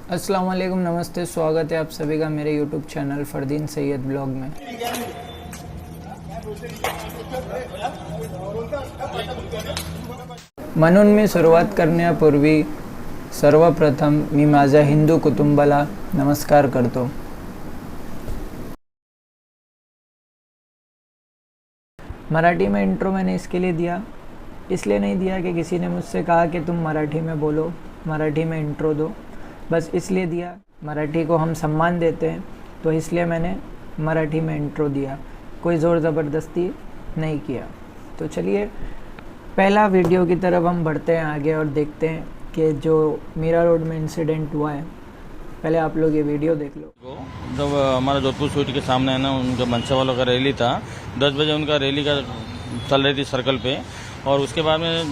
अस्सलाम वालेकुम, नमस्ते। स्वागत है आप सभी का मेरे YouTube channel Fardeen Syed blog में। म्हणून मी सुरुवात करण्यापूर्वी सर्वप्रथम मी माझ्या हिंदू कुटुंबाला नमस्कार करतो। मराठी में इंट्रो मैंने इसके लिए दिया, इसलिए नहीं दिया कि किसी ने मुझसे कहा कि तुम मराठी में बोलो, मराठी में इंट्रो दो, बस इसलिए दिया। मराठी को हम सम्मान देते हैं तो इसलिए मैंने मराठी में इंट्रो दिया, कोई ज़ोर ज़बरदस्ती नहीं किया। तो चलिए पहला वीडियो की तरफ हम बढ़ते हैं आगे और देखते हैं कि जो मीरा रोड में इंसिडेंट हुआ है। पहले आप लोग ये वीडियो देख लो। जब हमारा जोधपुर स्वीट के सामने है ना, उनका मनसा वालों का रैली था। 10 बजे उनका रैली का चल रही थी सर्कल पे, और उसके बाद में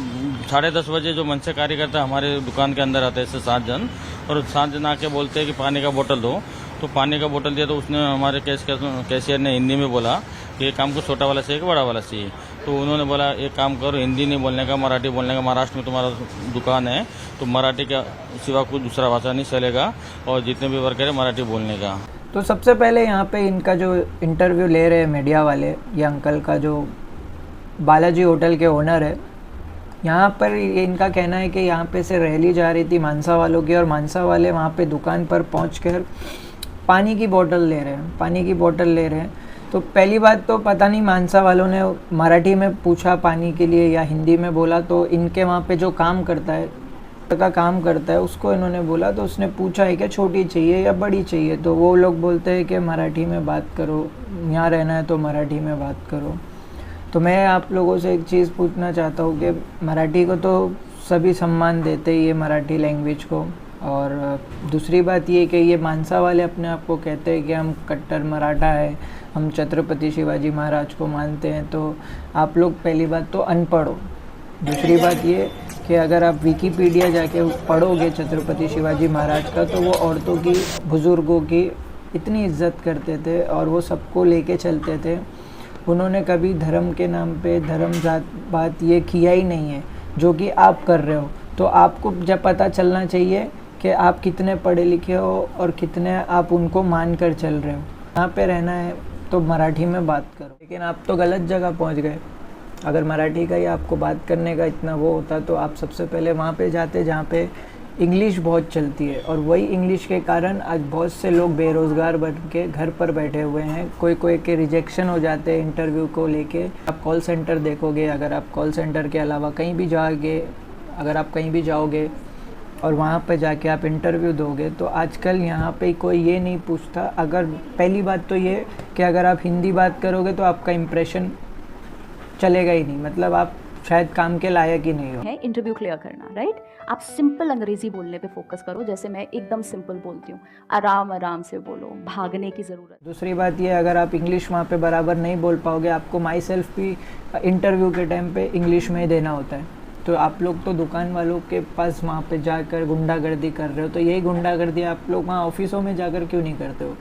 10:30 बजे जो मनसे कार्यकर्ता हमारे दुकान के अंदर आते हैं, ऐसे 7 जन, और 7 जन आके बोलते हैं कि पानी का बोतल दो। तो पानी का बोतल दिया तो उसने हमारे कैशियर ने हिंदी में बोला कि ये काम को छोटा वाला चाहिए कि बड़ा वाला चाहिए। तो उन्होंने बोला एक काम करो, हिंदी नहीं बोलने का, मराठी बोलने का, महाराष्ट्र में तुम्हारा दुकान है तो मराठी का सिवा कुछ दूसरा भाषा नहीं चलेगा, और जितने भी वर्कर है मराठी बोलने का। तो सबसे पहले यहाँ पे इनका जो इंटरव्यू ले रहे हैं मीडिया वाले, ये अंकल का जो बालाजी होटल के ओनर है, यहाँ पर इनका कहना है कि यहाँ पे से रैली जा रही थी मानसा वालों की, और मानसा वाले वहाँ पे दुकान पर पहुँचकर पानी की बोतल ले रहे हैं, पानी की बोतल ले रहे हैं। तो पहली बात तो पता नहीं मानसा वालों ने मराठी में पूछा पानी के लिए या हिंदी में बोला। तो इनके वहाँ पे जो काम करता है उसको इन्होंने बोला, तो उसने पूछा है कि छोटी चाहिए या बड़ी चाहिए। तो वो लोग बोलते हैं कि मराठी में बात करो, यहाँ रहना है तो मराठी में बात करो। तो मैं आप लोगों से एक चीज़ पूछना चाहता हूँ कि मराठी को तो सभी सम्मान देते ही है, मराठी लैंग्वेज को। और दूसरी बात ये कि ये मानसा वाले अपने आप को कहते हैं कि हम कट्टर मराठा है, हम छत्रपति शिवाजी महाराज को मानते हैं। तो आप लोग पहली बात तो अनपढ़ हो। दूसरी बात ये कि अगर आप विकीपीडिया जाके पढ़ोगे छत्रपति शिवाजी महाराज का, तो वो औरतों की, बुज़ुर्गों की इतनी इज्जत करते थे और वो सबको लेके चलते थे। उन्होंने कभी धर्म के नाम पे धर्म जात बात ये किया ही नहीं है जो कि आप कर रहे हो। तो आपको जब पता चलना चाहिए कि आप कितने पढ़े लिखे हो और कितने आप उनको मान कर चल रहे हो। यहाँ पे रहना है तो मराठी में बात करो, लेकिन आप तो गलत जगह पहुँच गए। अगर मराठी का ही आपको बात करने का इतना वो होता तो आप सबसे पहले वहाँ पे जाते जहाँ पे इंग्लिश बहुत चलती है। और वही इंग्लिश के कारण आज बहुत से लोग बेरोज़गार बन के घर पर बैठे हुए हैं। कोई के रिजेक्शन हो जाते हैं इंटरव्यू को लेके। आप कॉल सेंटर देखोगे, अगर आप कॉल सेंटर के अलावा कहीं भी जाओगे, अगर आप कहीं भी जाओगे और वहाँ पर जाके आप इंटरव्यू दोगे, तो आजकल यहाँ पे कोई ये नहीं पूछता। अगर पहली बात तो ये कि अगर आप हिंदी बात करोगे तो आपका इम्प्रेशन चलेगा ही नहीं, मतलब आप शायद काम के लायक ही नहीं हो। है इंटरव्यू क्लियर करना, राइट। आप सिंपल अंग्रेजी बोलने पे फोकस करो, जैसे मैं एकदम सिंपल बोलती हूँ। आराम आराम से बोलो, भागने की ज़रूरत। दूसरी बात ये, अगर आप इंग्लिश वहाँ पे बराबर नहीं बोल पाओगे, आपको माई सेल्फ भी इंटरव्यू के टाइम पे इंग्लिश में ही देना होता है। तो आप लोग तो दुकान वालों के पास वहाँ पे जाकर गुंडागर्दी कर रहे हो, तो यही गुंडागर्दी आप लोग वहाँ ऑफिसों में जाकर क्यों नहीं करते हो?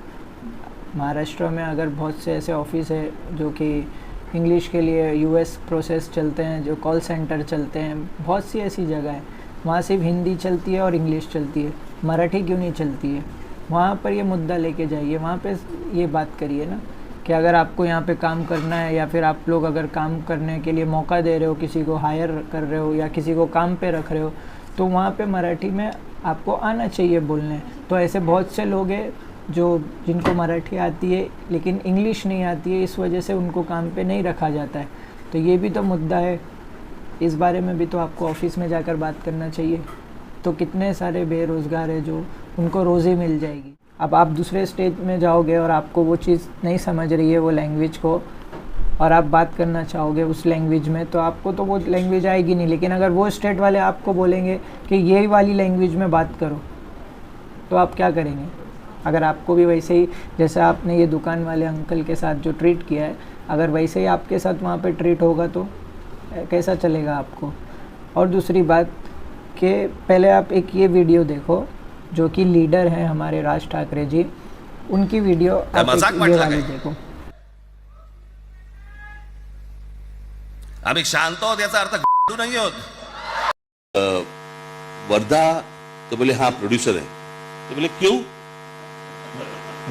महाराष्ट्र में अगर बहुत से ऐसे ऑफिस है जो कि इंग्लिश के लिए यूएस प्रोसेस चलते हैं, जो कॉल सेंटर चलते हैं, बहुत सी ऐसी जगह है वहाँ सिर्फ हिंदी चलती है और इंग्लिश चलती है, मराठी क्यों नहीं चलती है? वहाँ पर ये मुद्दा लेके जाइए, वहाँ पे ये बात करिए ना कि अगर आपको यहाँ पे काम करना है, या फिर आप लोग अगर काम करने के लिए मौका दे रहे हो, किसी को हायर कर रहे हो या किसी को काम पे रख रहे हो, तो वहाँ पे मराठी में आपको आना चाहिए बोलने। तो ऐसे बहुत से लोग हैं जिनको मराठी आती है लेकिन इंग्लिश नहीं आती है, इस वजह से उनको काम पे नहीं रखा जाता है। तो ये भी तो मुद्दा है, इस बारे में भी तो आपको ऑफिस में जाकर बात करना चाहिए। तो कितने सारे बेरोज़गार हैं जो उनको रोज़ी मिल जाएगी। अब आप दूसरे स्टेट में जाओगे और आपको वो चीज़ नहीं समझ रही है, वो लैंग्वेज को, और आप बात करना चाहोगे उस लैंग्वेज में, तो आपको तो वो लैंग्वेज आएगी नहीं। लेकिन अगर वो स्टेट वाले आपको बोलेंगे कि ये वाली लैंग्वेज में बात करो, तो आप क्या करेंगे? अगर आपको भी वैसे ही, जैसे आपने ये दुकान वाले अंकल के साथ जो ट्रीट किया है, अगर वैसे ही आपके साथ वहाँ पे ट्रीट होगा तो कैसा चलेगा आपको? और दूसरी बात कि पहले आप एक ये वीडियो देखो जो कि लीडर हैं हमारे राज ठाकरे जी, उनकी वीडियो आप ये वाली देखो। आम्ही शांत आहोत याचा अर्थ नाही होत। वर्धा तो बोले हाँ प्रोड्यूसर है, तो बोले क्यों?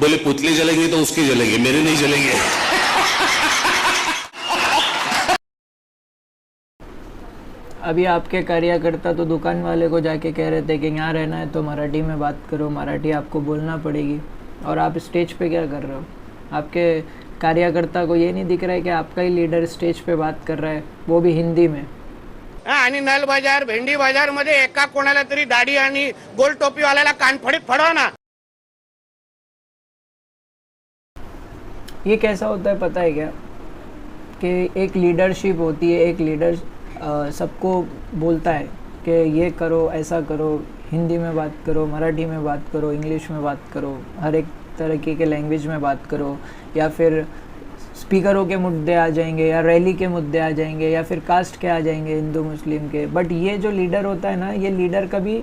बोले पुतले जलेंगे तो उसके जलेंगे, मेरे नहीं जलेंगे। अभी आपके कार्यकर्ता तो दुकान वाले को जाके कह रहे थे कि यहाँ रहना है तो मराठी में बात करो, मराठी आपको बोलना पड़ेगी, और आप स्टेज पे क्या कर रहे हो? आपके कार्यकर्ता को ये नहीं दिख रहा है कि आपका ही लीडर स्टेज पे बात कर रहा है, वो भी हिंदी में। आणि नल बाजार भेंडी बाजार मध्ये एका कोणाला तरी दाढी आणि गोल टोपीवाल्याला कानफडीत फडवा ना। ये कैसा होता है पता है क्या, कि एक लीडरशिप होती है, एक लीडर सबको बोलता है कि ये करो, ऐसा करो, हिंदी में बात करो, मराठी में बात करो, इंग्लिश में बात करो, हर एक तरीके के लैंग्वेज में बात करो, या फिर स्पीकरों के मुद्दे आ जाएंगे, या रैली के मुद्दे आ जाएंगे, या फिर कास्ट के आ जाएंगे, हिंदू मुस्लिम के। बट ये जो लीडर होता है ना, ये लीडर कभी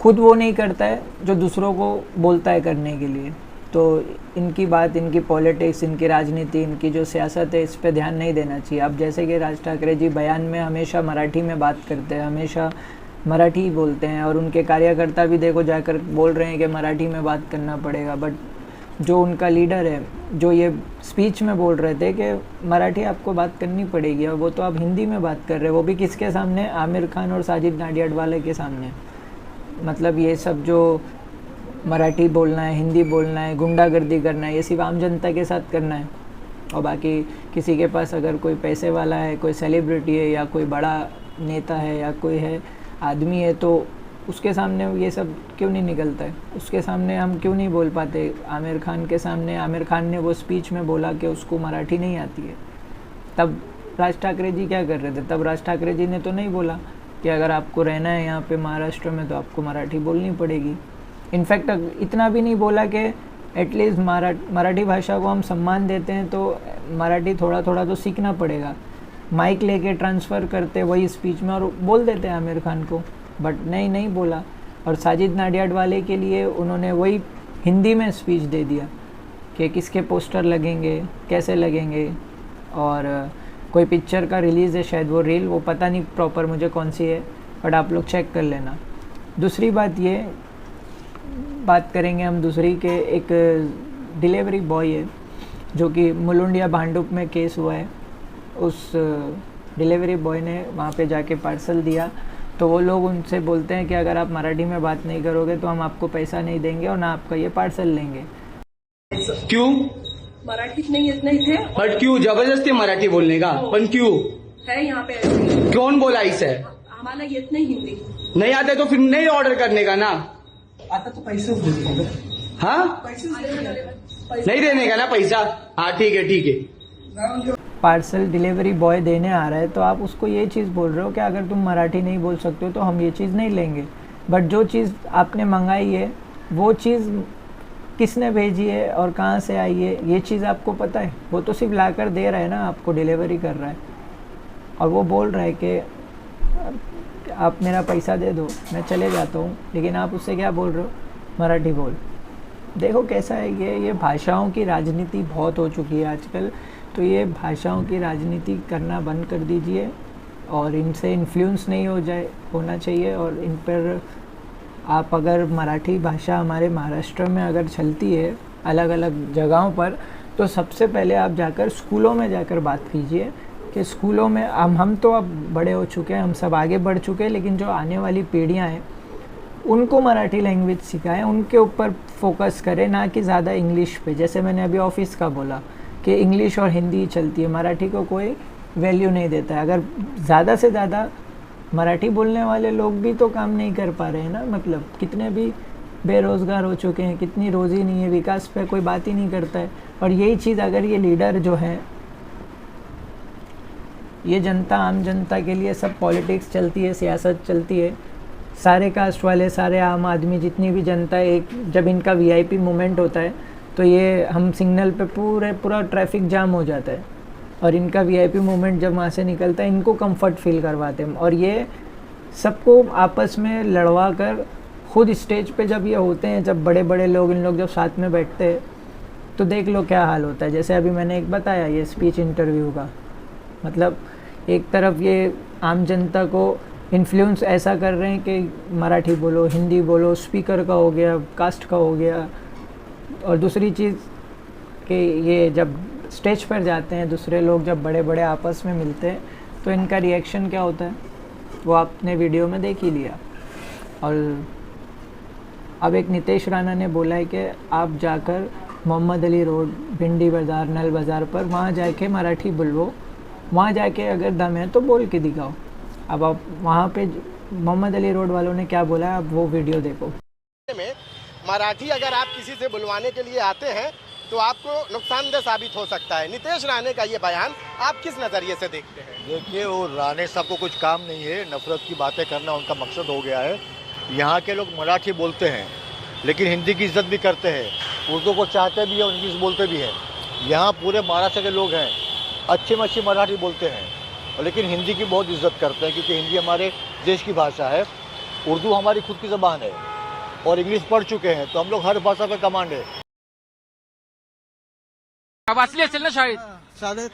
खुद वो नहीं करता है जो दूसरों को बोलता है करने के लिए। तो इनकी बात, इनकी पॉलिटिक्स, इनकी राजनीति, इनकी जो सियासत है, इस पे ध्यान नहीं देना चाहिए। अब जैसे कि राज ठाकरे जी बयान में हमेशा मराठी में बात करते हैं, हमेशा मराठी ही बोलते हैं, और उनके कार्यकर्ता भी देखो जाकर बोल रहे हैं कि मराठी में बात करना पड़ेगा। बट जो उनका लीडर है, जो ये स्पीच में बोल रहे थे कि मराठी आपको बात करनी पड़ेगी, और वो तो आप हिंदी में बात कर रहे हैं, वो भी किसके सामने? आमिर खान और साजिद नाडियाडवाला के सामने। मतलब ये सब जो मराठी बोलना है, हिंदी बोलना है, गुंडागर्दी करना है, ये सिर्फ आम जनता के साथ करना है। और बाकी किसी के पास अगर कोई पैसे वाला है, कोई सेलिब्रिटी है, या कोई बड़ा नेता है, या कोई है आदमी है, तो उसके सामने ये सब क्यों नहीं निकलता है? उसके सामने हम क्यों नहीं बोल पाते? आमिर खान के सामने आमिर खान ने वो स्पीच में बोला कि उसको मराठी नहीं आती है, तब राज ठाकरे जी क्या कर रहे थे? तब राज ठाकरे जी ने तो नहीं बोला कि अगर आपको रहना है यहाँ पे महाराष्ट्र में तो आपको मराठी बोलनी पड़ेगी। इनफैक्ट इतना भी नहीं बोला कि एटलीस्ट मराठी भाषा को हम सम्मान देते हैं तो मराठी थोड़ा थोड़ा तो सीखना पड़ेगा। माइक लेके ट्रांसफ़र करते वही स्पीच में और बोल देते हैं आमिर खान को, बट नहीं बोला। और साजिद नाडियाडवाले के लिए उन्होंने वही हिंदी में स्पीच दे दिया कि किसके पोस्टर लगेंगे, कैसे लगेंगे, और कोई पिक्चर का रिलीज़ है शायद, वो रील, वो पता नहीं प्रॉपर मुझे कौन सी है, बट आप लोग चेक कर लेना। दूसरी बात करेंगे हम दूसरी के, एक डिलीवरी बॉय है जो कि मुलुंडिया भांडुप में केस हुआ है। उस डिलीवरी बॉय ने वहाँ पे जाके पार्सल दिया, तो वो लोग उनसे बोलते हैं कि अगर आप मराठी में बात नहीं करोगे तो हम आपको पैसा नहीं देंगे और ना आपका ये पार्सल लेंगे। क्यों? मराठीत नहीं येत नाही थे, बट क्यों जबरदस्ती मराठी बोलने का? पण क्यों? है यहाँ पे ऐसे। कौन बोला इसे? आम्हाला येत नाही हिंदी। नहीं आते तो फिर नहीं ऑर्डर करने का ना। आता तो पैसे बोलते हैं। हाँ, पैसे नहीं देने का ना पैसा? हाँ ठीक है। पार्सल डिलीवरी बॉय देने आ रहा है तो आप उसको ये चीज़ बोल रहे हो कि अगर तुम मराठी नहीं बोल सकते हो तो हम ये चीज़ नहीं लेंगे। बट जो चीज़ आपने मंगाई है वो चीज़ किसने भेजी है और कहाँ से आई है ये चीज़ आपको पता है? वो तो सिर्फ लाकर दे रहा है ना, आपको डिलीवरी कर रहा है, और वो बोल रहा है कि आप मेरा पैसा दे दो, मैं चले जाता हूँ, लेकिन आप उससे क्या बोल रहे हो? मराठी बोल। देखो कैसा है ये भाषाओं की राजनीति बहुत हो चुकी है आजकल। तो ये भाषाओं की राजनीति करना बंद कर दीजिए और इनसे इन्फ्लुएंस नहीं होना चाहिए। और इन पर आप अगर मराठी भाषा हमारे महाराष्ट्र में अगर चलती है अलग अलग जगहों पर, तो सबसे पहले आप जाकर स्कूलों में जाकर बात कीजिए कि स्कूलों में हम तो अब बड़े हो चुके हैं, हम सब आगे बढ़ चुके हैं, लेकिन जो आने वाली पीढ़ियाँ हैं उनको मराठी लैंग्वेज सिखाएं, उनके ऊपर फोकस करें, ना कि ज़्यादा इंग्लिश पे। जैसे मैंने अभी ऑफिस का बोला कि इंग्लिश और हिंदी चलती है, मराठी को कोई वैल्यू नहीं देता है। अगर ज़्यादा से ज़्यादा मराठी बोलने वाले लोग भी तो काम नहीं कर पा रहे हैं ना, मतलब कितने भी बेरोज़गार हो चुके हैं, कितनी रोज़ी नहीं है, विकास पे कोई बात ही नहीं करता है। और यही चीज़ अगर ये लीडर जो है, ये जनता, आम जनता के लिए सब पॉलिटिक्स चलती है, सियासत चलती है, सारे कास्ट वाले, सारे आम आदमी, जितनी भी जनता है, एक जब इनका वीआईपी मूवमेंट होता है तो ये हम सिग्नल पे पूरा ट्रैफिक जाम हो जाता है, और इनका वीआईपी मूवमेंट जब वहाँ से निकलता है इनको कंफर्ट फील करवाते हैं, और ये सबको आपस में लड़वा कर खुद स्टेज पे जब ये होते हैं, जब बड़े बड़े लोग, इन लोग जब साथ में बैठते हैं तो देख लो क्या हाल होता है। जैसे अभी मैंने एक बताया ये स्पीच इंटरव्यू का, मतलब एक तरफ ये आम जनता को इन्फ्लुएंस ऐसा कर रहे हैं कि मराठी बोलो, हिंदी बोलो, स्पीकर का हो गया, कास्ट का हो गया। और दूसरी चीज़ कि ये जब स्टेज पर जाते हैं, दूसरे लोग जब बड़े बड़े आपस में मिलते हैं तो इनका रिएक्शन क्या होता है वो आपने वीडियो में देख ही लिया। और अब एक नितेश राणा ने बोला है कि आप जाकर मोहम्मद अली रोड, भिंडी बाज़ार, नल बाज़ार पर वहाँ जाके मराठी बोलो, वहाँ जाके अगर दम है तो बोल के दिखाओ। अब आप वहाँ पे मोहम्मद अली रोड वालों ने क्या बोला है, आप वो वीडियो देखो। में मराठी अगर आप किसी से बुलवाने के लिए आते हैं तो आपको नुकसानदेह साबित हो सकता है। नितेश राणे का ये बयान आप किस नज़रिए से देखते हैं? देखिए, वो राणे साहब को कुछ काम नहीं है, नफरत की बातें करना उनका मकसद हो गया है। यहाँ के लोग मराठी बोलते हैं लेकिन हिंदी की इज्जत भी करते हैं, उर्दू को चाहते भी हैं, इंग्लिश बोलते भी हैं। यहाँ पूरे महाराष्ट्र के लोग हैं अच्छे में अच्छी मराठी बोलते हैं लेकिन हिंदी की बहुत इज्जत करते हैं, क्योंकि हिंदी हमारे देश की भाषा है, उर्दू हमारी खुद की ज़बान है और इंग्लिश पढ़ चुके हैं तो हम लोग हर भाषा पे कमांड है। वाचली असेल ना शाळेत?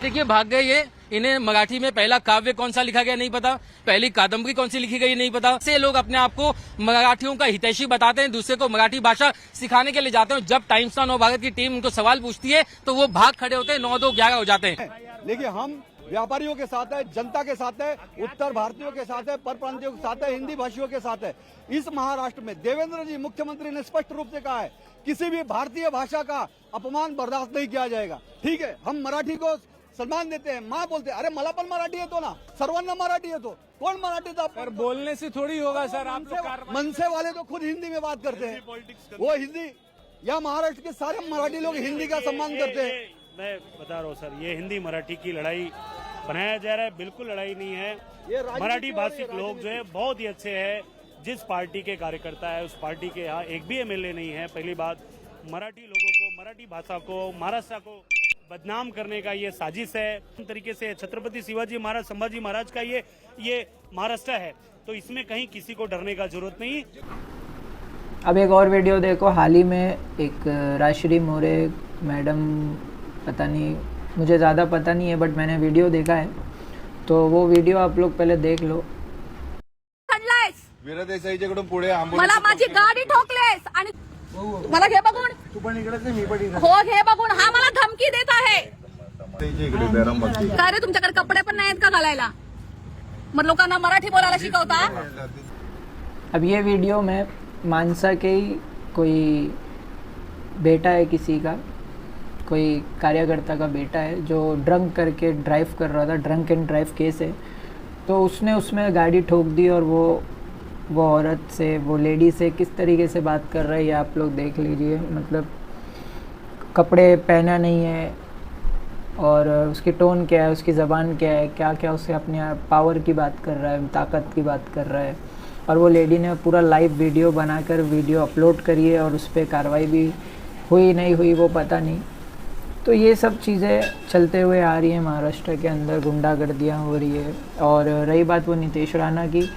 देखिए, भाग गए ये। इन्हें मराठी में पहला काव्य कौन सा लिखा गया नहीं पता, पहली कादम्बरी कौन सी लिखी गई नहीं पता। से लोग अपने आप को मराठियों का हितैषी बताते हैं, दूसरे को मराठी भाषा सिखाने के लिए जाते हैं। जब टाइम्स नौ भारत की टीम उनको सवाल पूछती है तो वो भाग खड़े होते हैं, 9-2-11 हो जाते हैं। देखिए, हम व्यापारियों के साथ है, जनता के साथ है, उत्तर भारतीयों के साथ है, परप्रांतियों के साथ है, हिंदी भाषियों के साथ है। इस महाराष्ट्र में देवेंद्र जी मुख्यमंत्री ने स्पष्ट रूप से कहा है किसी भी भारतीय भाषा का अपमान बर्दाश्त नहीं किया जाएगा। ठीक है, हम मराठी को सम्मान देते हैं, माँ बोलते हैं, अरे मला पण मराठी येतो ना, सर्वांना मराठी येतो, कौन मराठी था? पर बोलने से थोड़ी होगा सर। आप मनसे वाले तो खुद हिंदी में बात करते हैं, वो हिंदी, या महाराष्ट्र के सारे मराठी लोग हिंदी का सम्मान करते हैं। मैं बता रहा हूँ सर, ये हिंदी मराठी की लड़ाई बनाया जा रहा है, बिल्कुल लड़ाई नहीं है। मराठी भाषिक लोग जो है बहुत ही अच्छे हैं। जिस पार्टी के कार्यकर्ता है उस पार्टी के यहाँ एक भी एमएलए नहीं है। पहली बात, मराठी लोगों को, मराठी भाषा को, महाराष्ट्र को बदनाम करने का ये साजिश है। इस तरीके से छत्रपति शिवाजी महाराज, संभाजी महाराज का ये महाराष्ट्र है, तो इसमें कहीं किसी को डरने का जरूरत नहीं। अब एक और वीडियो देखो, हाल ही में एक राजश्री मोरे मैडम, पता नहीं, मुझे ज़्यादा पता नहीं है बट मैंने वीडियो देखा है, तो वो वीडियो आप लोग पहले देख लो। वीरदेसाईच्याकडून पुढे मला माझी गाडी ठोकलेस आणि मला घे बघून, तू पण इकडेच मी पण इकडे. हो घे बघून, हा मला धमकी देत आहे। काय रे, तुमच्याकडे कपडे पण नाहीत का घालायला? मग लोकांना मराठी बोलायला शिकवता? अब ये वीडियो में मानसा के ही कोई बेटा है, किसी का कोई कार्यकर्ता का बेटा है जो ड्रंक करके ड्राइव कर रहा था, ड्रंक एंड ड्राइव केस है, तो उसने उसमें गाड़ी ठोक दी और वो औरत से, वो लेडी से किस तरीके से बात कर रहा है ये आप लोग देख लीजिए। मतलब कपड़े पहना नहीं है और उसकी टोन क्या है, उसकी ज़बान क्या है, क्या क्या उससे अपने पावर की बात कर रहा है, ताकत की बात कर रहा है। और वो लेडी ने पूरा लाइव वीडियो बनाकर वीडियो अपलोड करी है और उस पर कार्रवाई भी हुई नहीं हुई वो पता नहीं। तो ये सब चीज़ें चलते हुए आ रही हैं महाराष्ट्र के अंदर, गुंडागर्दियाँ हो रही है। और रही बात वो नितेश राणा की,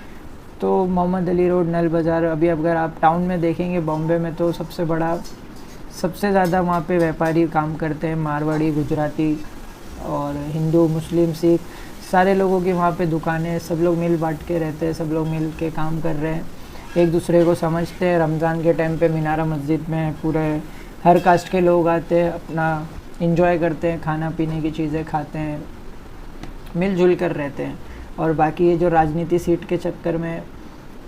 तो मोहम्मद अली रोड, नल बाज़ार, अभी अगर आप टाउन में देखेंगे बॉम्बे में तो सबसे ज़्यादा वहाँ पे व्यापारी काम करते हैं, मारवाड़ी, गुजराती और हिंदू, मुस्लिम, सिख, सारे लोगों की वहाँ पे दुकानें, सब लोग मिल बांट के रहते हैं, सब लोग मिल के काम कर रहे हैं, एक दूसरे को समझते हैं। रमज़ान के टाइम पे मीनारा मस्जिद में पूरे हर कास्ट के लोग आते हैं, अपना इंजॉय करते हैं, खाना पीने की चीज़ें खाते हैं, मिलजुल कर रहते हैं। और बाकी ये जो राजनीति सीट के चक्कर में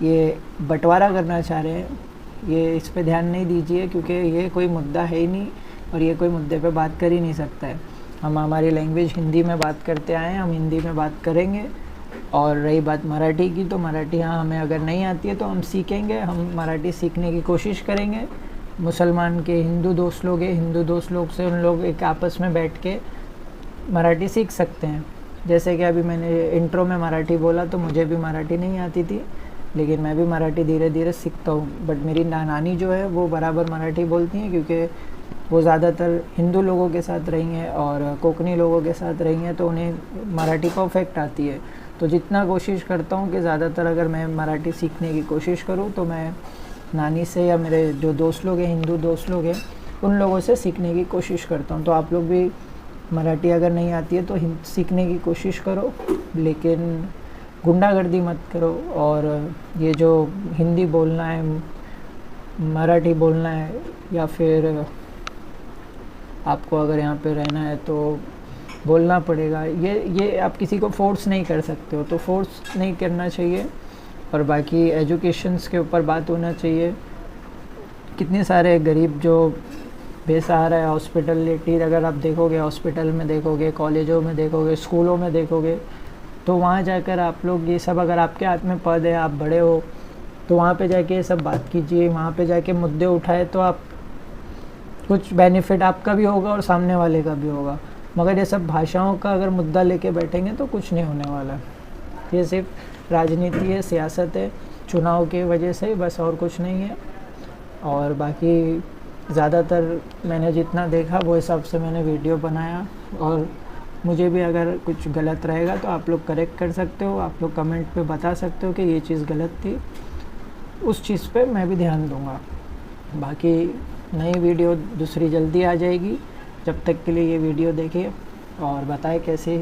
ये बंटवारा करना चाह रहे हैं, ये इस पे ध्यान नहीं दीजिए, क्योंकि ये कोई मुद्दा है ही नहीं और ये कोई मुद्दे पे बात कर ही नहीं सकता है। हम हमारी लैंग्वेज हिंदी में बात करते आए हैं, हम हिंदी में बात करेंगे। और रही बात मराठी की, तो मराठी हाँ हमें अगर नहीं आती है तो हम सीखेंगे, हम मराठी सीखने की कोशिश करेंगे। मुसलमान के हिंदू दोस्त लोग हैं, हिंदू दोस्त लोग से उन लोग एक आपस में बैठ के मराठी सीख सकते हैं। जैसे कि अभी मैंने इंट्रो में मराठी बोला, तो मुझे भी मराठी नहीं आती थी, लेकिन मैं भी मराठी धीरे धीरे सीखता हूँ। बट मेरी नानी जो है वो बराबर मराठी बोलती हैं, क्योंकि वो ज़्यादातर हिंदू लोगों के साथ रही हैं और कोंकणी लोगों के साथ रही हैं, तो उन्हें मराठी का इफेक्ट आती है। तो जितना कोशिश करता हूँ कि ज़्यादातर अगर मैं मराठी सीखने की कोशिश करूँ तो मैं नानी से या मेरे जो दोस्त लोग हैं, हिंदू दोस्त लोग हैं, उन लोगों से सीखने की कोशिश करता हूँ। तो आप लोग भी मराठी अगर नहीं आती है तो सीखने की कोशिश करो, लेकिन गुंडागर्दी मत करो। और ये जो हिंदी बोलना है, मराठी बोलना है, या फिर आपको अगर यहाँ पे रहना है तो बोलना पड़ेगा, ये आप किसी को फोर्स नहीं कर सकते हो, तो फोर्स नहीं करना चाहिए। और बाकी एजुकेशंस के ऊपर बात होना चाहिए। कितने सारे गरीब जो बेसहारा है, हॉस्पिटलिटी अगर आप देखोगे, हॉस्पिटल में देखोगे, कॉलेजों में देखोगे, स्कूलों में देखोगे, तो वहाँ जाकर आप लोग ये सब, अगर आपके हाथ में पद है, आप बड़े हो, तो वहाँ पे जाके ये सब बात कीजिए, वहाँ पे जाके मुद्दे उठाए, तो आप कुछ बेनिफिट आपका भी होगा और सामने वाले का भी होगा। मगर ये सब भाषाओं का अगर मुद्दा लेके बैठेंगे तो कुछ नहीं होने वाला। ये सिर्फ राजनीति है, सियासत है, चुनाव की वजह से, बस और कुछ नहीं है। और बाकी ज़्यादातर मैंने जितना देखा वो हिसाब से मैंने वीडियो बनाया, और मुझे भी अगर कुछ गलत रहेगा तो आप लोग करेक्ट कर सकते हो, आप लोग कमेंट पे बता सकते हो कि ये चीज़ गलत थी, उस चीज़ पे मैं भी ध्यान दूंगा। बाकी नई वीडियो दूसरी जल्दी आ जाएगी। जब तक के लिए ये वीडियो देखिए और बताएं कैसे,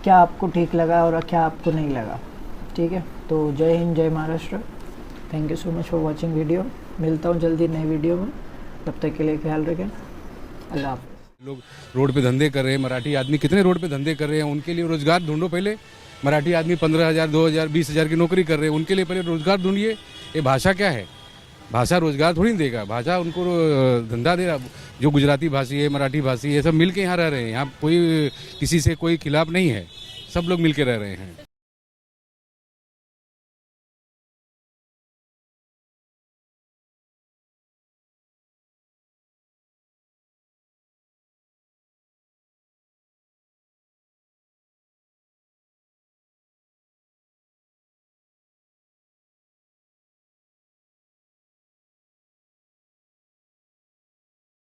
क्या आपको ठीक लगा और क्या आपको नहीं लगा। ठीक है, तो जय हिंद, जय Maharashtra. Thank you so much for watching video. मिलता हूँ जल्दी नई वीडियो में, तब तक के लिए ख्याल रखें। अल्लाह हाफ़िज़। लोग रोड पे धंधे कर रहे हैं, मराठी आदमी कितने रोड पे धंधे कर रहे हैं, उनके लिए रोजगार ढूंढो पहले। मराठी आदमी 15,000, 2,000, 20,000 की नौकरी कर रहे हैं, उनके लिए पहले रोजगार ढूंढिए। ये भाषा क्या है? भाषा रोजगार थोड़ी नहीं देगा, भाषा उनको धंधा दे रहा। जो गुजराती भाषी है, मराठी भाषी, ये सब मिल के यहाँ रह रहे हैं। यहाँ कोई किसी से कोई खिलाफ नहीं है, सब लोग मिल के रह रहे हैं।